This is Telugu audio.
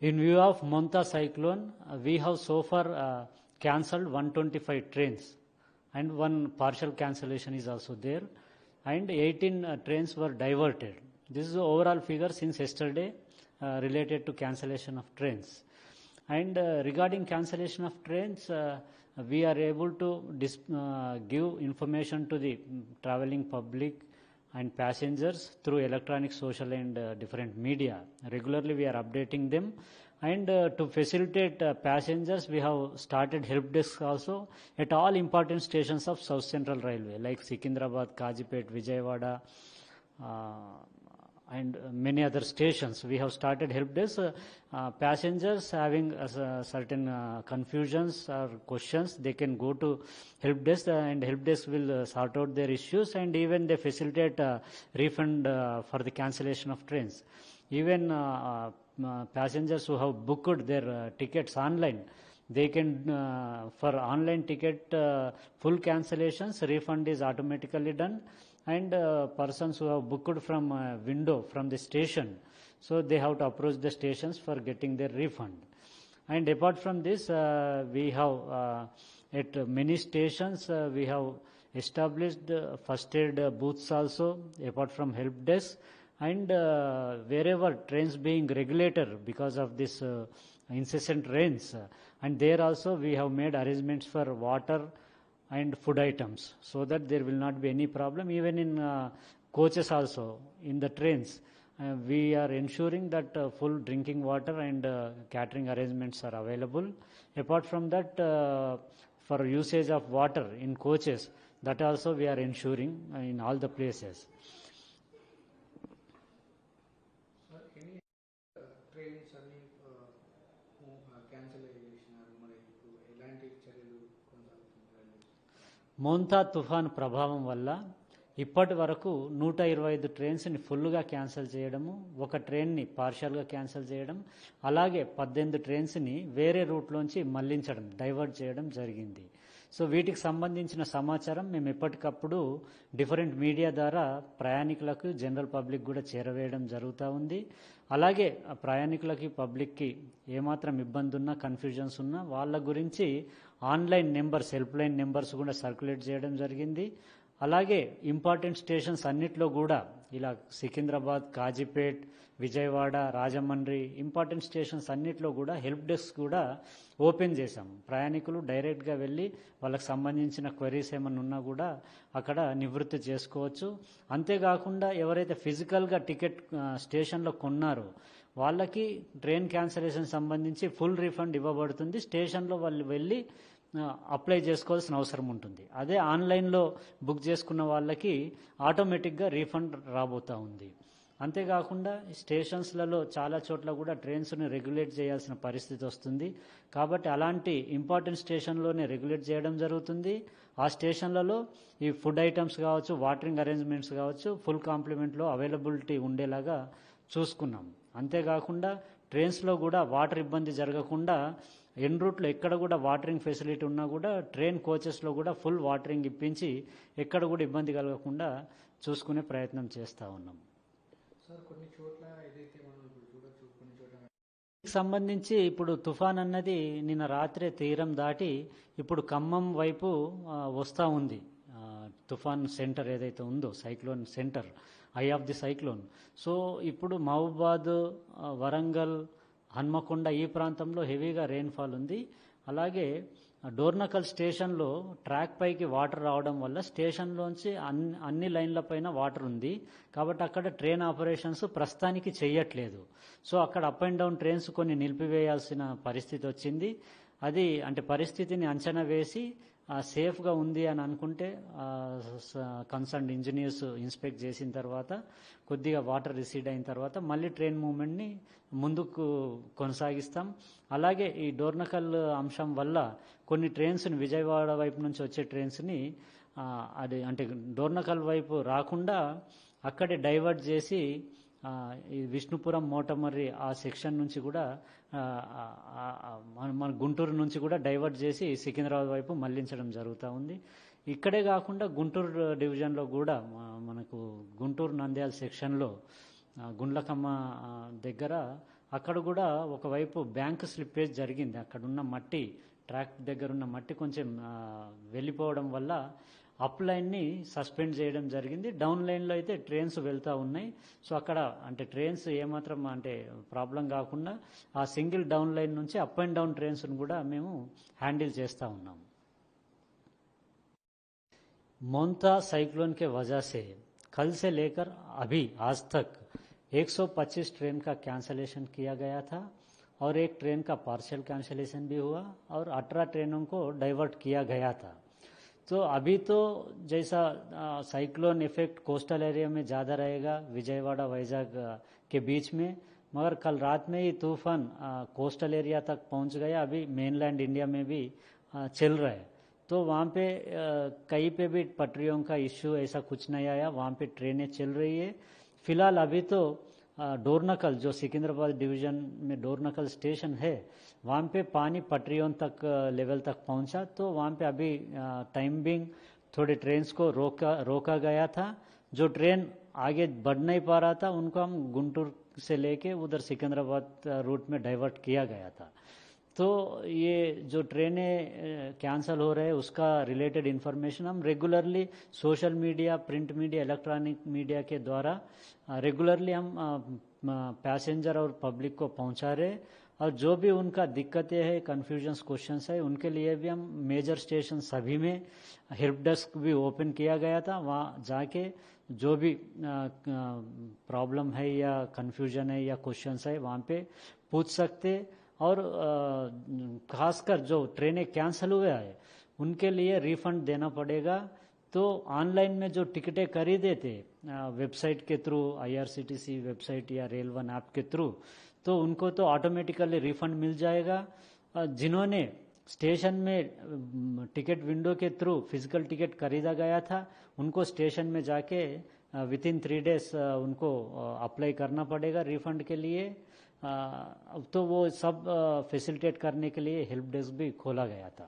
In view of Monta cyclone, we have so far cancelled 125 trains, and one partial cancellation is also there, and 18 trains were diverted. This is the overall figure since yesterday related to cancellation of trains. And regarding cancellation of trains, we are able to give information to the traveling public and passengers through electronic, social and different media. Regularly we are updating them, and to facilitate passengers, we have started help desk also at all important stations of South Central Railway like Secunderabad, Kazipet, Vijayawada, and many other stations. We have started help desk. Passengers having certain confusions or questions, they can go to help desk, and help desk will sort out their issues, and even they facilitate refund for the cancellation of trains. Even passengers who have booked their tickets online, they can for online ticket full cancellations, refund is automatically done. And persons who have booked from window from the station, so they have to approach the stations for getting their refund. And apart from this, we have at many stations we have established first aid booths also apart from help desk. And wherever trains being regulated because of this incessant rains, and there also we have made arrangements for water and food items, so that there will not be any problem. Even in coaches also, in the trains, we are ensuring that full drinking water and catering arrangements are available. Apart from that, for usage of water in coaches, that also we are ensuring in all the places. Montha తుఫాన్ ప్రభావం వల్ల ఇప్పటి వరకు 125 ట్రైన్స్ని ఫుల్గా క్యాన్సిల్ చేయడము, ఒక ట్రైన్ని పార్షియల్గా క్యాన్సిల్ చేయడం, అలాగే 18 ట్రైన్స్ని వేరే రూట్లోంచి మళ్లించడం, డైవర్ట్ చేయడం జరిగింది. సో వీటికి సంబంధించిన సమాచారం మేము ఎప్పటికప్పుడు డిఫరెంట్ మీడియా ద్వారా ప్రయాణికులకు, జనరల్ పబ్లిక్ కూడా చేరవేయడం జరుగుతూ ఉంది. అలాగే ప్రయాణికులకి, పబ్లిక్కి ఏమాత్రం ఇబ్బంది ఉన్నా, కన్ఫ్యూజన్స్ ఉన్నా వాళ్ళ గురించి online numbers, help line numbers కూడా సర్క్యులేట్ చేయడం జరిగింది. అలాగే ఇంపార్టెంట్ స్టేషన్స్ అన్నిట్లో కూడా ఇలా సికింద్రాబాద్, కాజీపేట్, విజయవాడ, రాజమండ్రి ఇంపార్టెంట్ స్టేషన్స్ అన్నిట్లో కూడా హెల్ప్ డెస్క్ కూడా ఓపెన్ చేశాం. ప్రయాణికులు డైరెక్ట్గా వెళ్ళి వాళ్ళకి సంబంధించిన క్వరీస్ ఏమైనా ఉన్నా కూడా అక్కడ నివృత్తి చేసుకోవచ్చు. అంతేకాకుండా ఎవరైతే ఫిజికల్గా టికెట్ స్టేషన్లో కొన్నారో వాళ్ళకి ట్రైన్ క్యాన్సిలేషన్ సంబంధించి ఫుల్ రీఫండ్ ఇవ్వబడుతుంది. స్టేషన్లో వాళ్ళు వెళ్ళి అప్లై చేసుకోవాల్సిన అవసరం ఉంటుంది. అదే ఆన్లైన్లో బుక్ చేసుకున్న వాళ్ళకి ఆటోమేటిక్గా రీఫండ్ రాబోతూ ఉంది. అంతేకాకుండా స్టేషన్స్లలో చాలా చోట్ల కూడా ట్రైన్స్ని రెగ్యులేట్ చేయాల్సిన పరిస్థితి వస్తుంది. కాబట్టి అలాంటి ఇంపార్టెంట్ స్టేషన్లోనే రెగ్యులేట్ చేయడం జరుగుతుంది. ఆ స్టేషన్లలో ఈ ఫుడ్ ఐటమ్స్ కావచ్చు, వాటరింగ్ అరేంజ్మెంట్స్ కావచ్చు, ఫుల్ కాంప్లిమెంట్లో అవైలబిలిటీ ఉండేలాగా చూసుకున్నాం. అంతేకాకుండా ట్రైన్స్లో కూడా వాటర్ ఇబ్బంది జరగకుండా ఎన్ రూట్లో ఎక్కడ కూడా వాటరింగ్ ఫెసిలిటీ ఉన్నా కూడా ట్రైన్ కోచెస్లో కూడా ఫుల్ వాటరింగ్ ఇప్పించి ఎక్కడ కూడా ఇబ్బంది కలగకుండా చూసుకునే ప్రయత్నం చేస్తూ ఉన్నాం. సార్, కొన్ని చోట్ల ఏదైతే మనం ఇప్పుడు చూడొచ్చు, కొన్ని చోట్ల సంబంధించి ఇప్పుడు తుఫాన్ అన్నది నిన్న రాత్రే తీరం దాటి ఇప్పుడు ఖమ్మం వైపు వస్తూ ఉంది. తుఫాన్ సెంటర్ ఏదైతే ఉందో, cyclone centre, I of the cyclone. So ఇప్పుడు మహబూబాద్, వరంగల్, హన్మకొండ ఈ ప్రాంతంలో హెవీగా రెయిన్ఫాల్ ఉంది. అలాగే డోర్నకల్ స్టేషన్లో ట్రాక్ పైకి వాటర్ రావడం వల్ల స్టేషన్లోంచి అన్ని లైన్ల పైన వాటర్ ఉంది. కాబట్టి అక్కడ ట్రైన్ ఆపరేషన్స్ ప్రస్తుతానికి చేయట్లేదు. సో అక్కడ అప్ అండ్ డౌన్ ట్రైన్స్ కొన్ని నిలిపివేయాల్సిన పరిస్థితి వచ్చింది. అది అంటే పరిస్థితిని అంచనా వేసి సేఫ్గా ఉంది అని అనుకుంటే కన్సర్న్డ్ ఇంజనీర్స్ ఇన్స్పెక్ట్ చేసిన తర్వాత కొద్దిగా వాటర్ రిసీడ్ అయిన తర్వాత మళ్ళీ ట్రైన్ మూవ్మెంట్ని ముందుకు కొనసాగిస్తాం. అలాగే ఈ డోర్నకల్ అంశం వల్ల కొన్ని ట్రైన్స్ని విజయవాడ వైపు నుంచి వచ్చే ట్రైన్స్ని అది అంటే డోర్నకల్ వైపు రాకుండా అక్కడే డైవర్ట్ చేసి ఈ విష్ణుపురం, మోటమర్రి ఆ సెక్షన్ నుంచి కూడా మన గుంటూరు నుంచి కూడా డైవర్ట్ చేసి సికింద్రాబాద్ వైపు మళ్లించడం జరుగుతూ ఉంది. ఇక్కడే కాకుండా గుంటూరు డివిజన్లో కూడా మనకు గుంటూరు నంద్యాల సెక్షన్లో గుండ్లకమ్మ దగ్గర అక్కడ కూడా ఒకవైపు బ్యాంక్ స్లిప్పేజ్ జరిగింది. అక్కడ ఉన్న మట్టి, ట్రాక్ దగ్గర ఉన్న మట్టి కొంచెం వెళ్ళిపోవడం వల్ల అప్ లైన్ని సస్పెండ్ చేయడం జరిగింది. డౌన్ లైన్లో అయితే ట్రైన్స్ వెళ్తూ ఉన్నాయి. సో అక్కడ అంటే ట్రైన్స్ ఏమాత్రం అంటే ప్రాబ్లం కాకుండా ఆ సింగిల్ డౌన్ లైన్ నుంచి అప్ అండ్ డౌన్ ట్రైన్స్ను కూడా మేము హ్యాండిల్ చేస్తూ ఉన్నాము. मोंता साइक्लोन के वजह से कल से लेकर अभी आज तक 125 ट्रेन का कैंसलेशन किया गया था और एक ट्रेन का पार्शियल कैंसलेशन भी हुआ और 18 ट्रेनों को डाइवर्ट किया गया था. तो अभी तो जैसा साइक्लोन इफेक्ट कोस्टल एरिया में ज़्यादा रहेगा, विजयवाड़ा वैजाग के बीच में, मगर कल रात में ही तूफान कोस्टल एरिया तक पहुंच गया. अभी मेनलैंड इंडिया में भी चल रहा है. तो वहाँ पे कहीं पे भी पटरियों का इश्यू ऐसा कुछ नहीं आया. वहाँ पे ट्रेनें चल रही है. फिलहाल अभी तो डोरनकल जो सिकंदराबाद डिवीज़न में डोरनकल स्टेशन है, वहाँ पे पानी पटरियों तक लेवल तक पहुँचा. तो वहाँ पे अभी टाइम बिंग थोड़े ट्रेन्स को रोका गया था. जो ट्रेन आगे बढ़ नहीं पा रहा था उनको हम गुंटूर से लेके उधर सिकंदराबाद रूट में डाइवर्ट किया गया था. तो ये जो ट्रेनें कैंसल हो रहे हैं उसका रिलेटेड इन्फॉर्मेशन हम regularly social media, print media, electronic media के द्वारा रेगुलरली हम पैसेंजर और पब्लिक को पहुंचा रहे. और जो भी उनका दिक्कतें हैं, कन्फ्यूजन्स, क्वेश्चंस है, उनके लिए भी हम मेजर स्टेशन सभी में हेल्प डेस्क भी ओपन किया गया था. वहाँ जाके जो भी प्रॉब्लम है या कन्फ्यूजन है या क्वेश्चंस है वहाँ पे पूछ सकते. और खासकर जो ट्रेनें कैंसिल हुए हैं उनके लिए रिफंड देना पड़ेगा. तो ऑनलाइन में जो टिकटें खरीदे थे वेबसाइट के थ्रू, IRCTC वेबसाइट या रेल वन ऐप के थ्रू, तो उनको तो ऑटोमेटिकली रिफंड मिल जाएगा. जिन्होंने स्टेशन में टिकट विंडो के थ्रू फिजिकल टिकट खरीदा गया था उनको स्टेशन में जाके विथिन 3 days उनको अप्लाई करना पड़ेगा रिफंड के लिए. तो वो सब फैसिलिटेट करने के लिए हेल्प डेस्क भी खोला गया था.